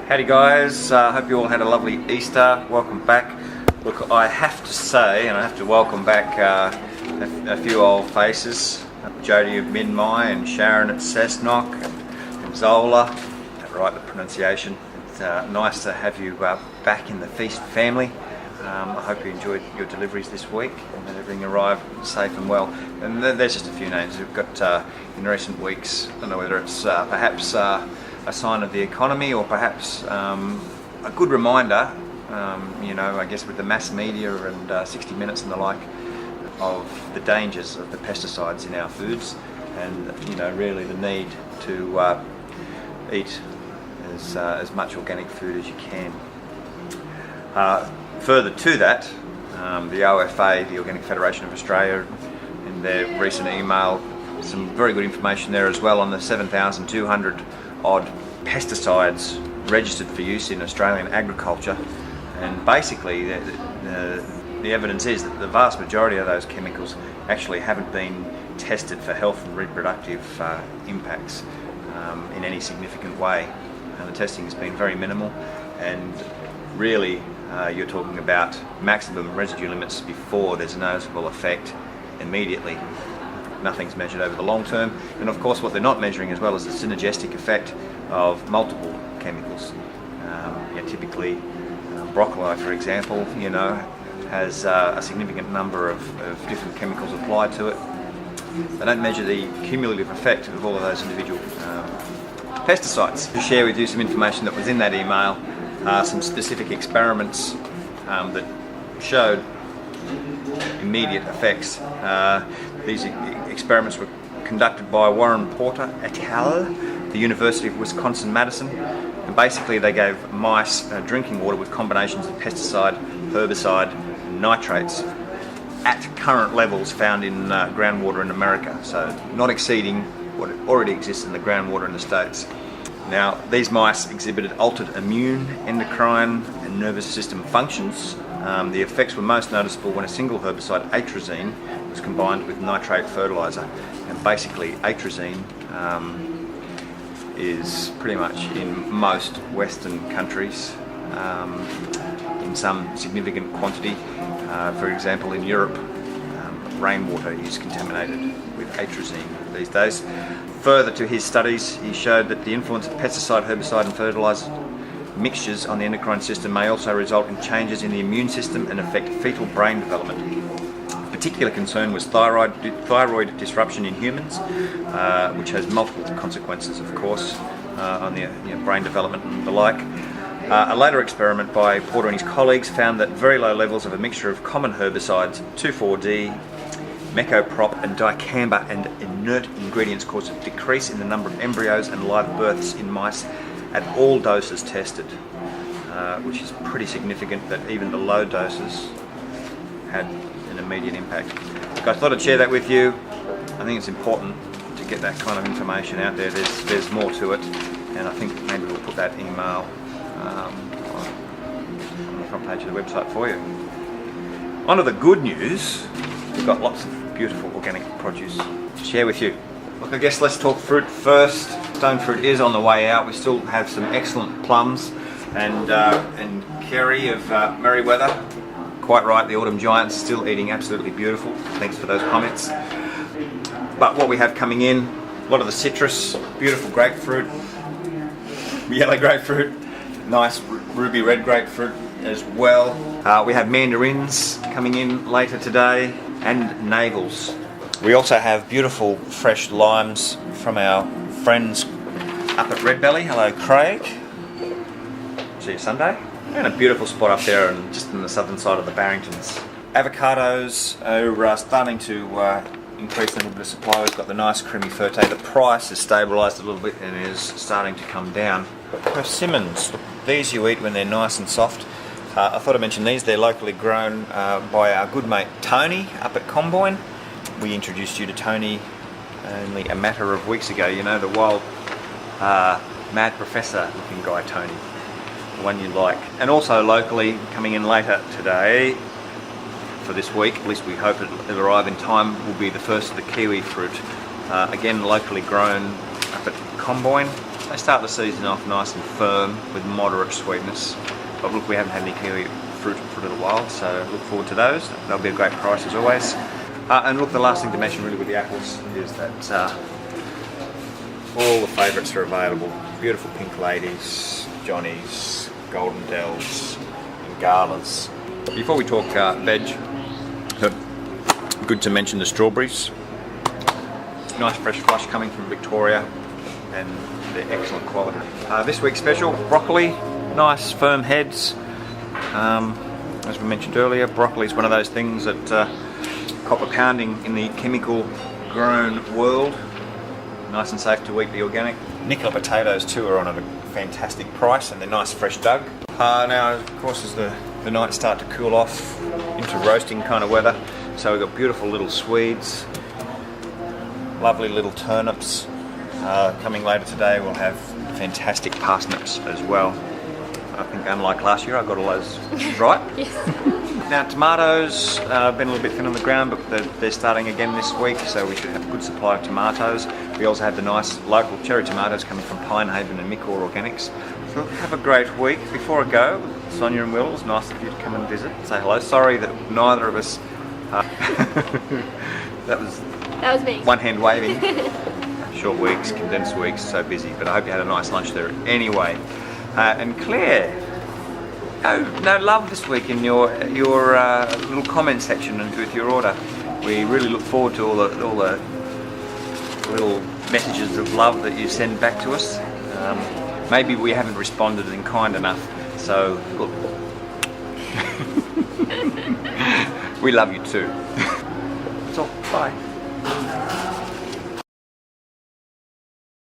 Howdy guys, hope you all had a lovely Easter. Welcome back. Look, I have to say, and I have to welcome back a few old faces. Jody of Minmai and Sharon at Cessnock and Zola. Right, the pronunciation. It's nice to have you back in the Feast family. I hope you enjoyed your deliveries this week and that everything arrived safe and well. And there's just a few names we've got in recent weeks. I don't know whether it's perhaps a sign of the economy or perhaps a good reminder, I guess with the mass media and 60 Minutes and the like, of the dangers of the pesticides in our foods and, really the need to eat as much organic food as you can. Further to that, the OFA, the Organic Federation of Australia, in their recent email, some very good information there as well on the 7,200 odd pesticides registered for use in Australian agriculture. And basically the evidence is that the vast majority of those chemicals actually haven't been tested for health and reproductive impacts in any significant way. And the testing has been very minimal, and really you're talking about maximum residue limits before there's a noticeable effect immediately. Nothing's measured over the long term, and of course what they're not measuring as well is the synergistic effect of multiple chemicals. Typically broccoli, for example, has a significant number of different chemicals applied to it. They don't measure the cumulative effect of all of those individual pesticides. To share with you some information that was in that email, some specific experiments that showed immediate effects. These experiments were conducted by Warren Porter et al., the University of Wisconsin-Madison, and basically they gave mice drinking water with combinations of pesticide, herbicide, and nitrates at current levels found in groundwater in America, so not exceeding what already exists in the groundwater in the States. Now, these mice exhibited altered immune, endocrine, and nervous system functions. The effects were most noticeable when a single herbicide, atrazine, was combined with nitrate fertilizer. And basically, atrazine is pretty much in most Western countries in some significant quantity. For example, in Europe, rainwater is contaminated with atrazine these days. Further to his studies, he showed that the influence of pesticide, herbicide and fertilizer mixtures on the endocrine system may also result in changes in the immune system and affect fetal brain development. Of particular concern was thyroid disruption in humans, which has multiple consequences, of course, on the brain development and the like. A later experiment by Porter and his colleagues found that very low levels of a mixture of common herbicides, 2,4-D, mecoprop and dicamba and inert ingredients caused a decrease in the number of embryos and live births in mice at all doses tested, which is pretty significant that even the low doses had an immediate impact. Look, I thought I'd share that with you. I think it's important to get that kind of information out there. There's more to it, and I think maybe we'll put that email on the front page of the website for you. On to the good news. We've got lots of beautiful organic produce to share with you. Look, I guess let's talk fruit first. Stone fruit is on the way out. We still have some excellent plums, and Kerry of Merriweather, quite right, the autumn giants still eating absolutely beautiful. Thanks for those comments. But what we have coming in, a lot of the citrus, beautiful grapefruit, yellow grapefruit, nice ruby red grapefruit as well. We have mandarins coming in later today, and navels. We also have beautiful fresh limes from our friends up at Red Belly. Hello, Craig. See you Sunday. And a beautiful spot up there and just on the southern side of the Barringtons. Avocados are starting to increase a little bit of supply. We've got the nice creamy Ferté. The price has stabilised a little bit and is starting to come down. Persimmons, these you eat when they're nice and soft. I thought I'd mention these. They're locally grown by our good mate Tony up at Comboyne. We introduced you to Tony only a matter of weeks ago. The wild, mad professor looking guy Tony, the one you like. And also locally, coming in later today for this week, at least we hope it'll arrive in time, will be the first of the kiwi fruit. Again, locally grown up at Comboyne. They start the season off nice and firm with moderate sweetness. But look, we haven't had any kiwi fruit for a little while, so look forward to those. They'll be a great price as always. And look, the last thing to mention really with the apples is that all the favourites are available. Beautiful pink ladies, Johnnies, golden dells, and galas. Before we talk veg, good to mention the strawberries. Nice fresh flush coming from Victoria, and they're excellent quality. This week's special, broccoli, nice firm heads. As we mentioned earlier, broccoli is one of those things that copper pounding in the chemical grown world. Nice and safe to eat the organic. Nicola potatoes too are on at a fantastic price, and they're nice fresh dug. Now of course as the nights start to cool off into roasting kind of weather, so we've got beautiful little Swedes, lovely little turnips. Coming later today we'll have fantastic parsnips as well. I think unlike last year I got all those right. Yes. Now tomatoes have been a little bit thin on the ground, but they're starting again this week, so we should have a good supply of tomatoes. We also have the nice local cherry tomatoes coming from Pinehaven and Mickor Organics. So have a great week. Before I go, Sonia and Will, it was nice of you to come and visit, say hello. Sorry that neither of us... that was me. One hand waving. Short weeks, condensed weeks, so busy, but I hope you had a nice lunch there anyway. And Claire, no love this week in your little comment section and with your order. We really look forward to all the little messages of love that you send back to us. Maybe we haven't responded in kind enough, so look. We love you too. That's all. Bye.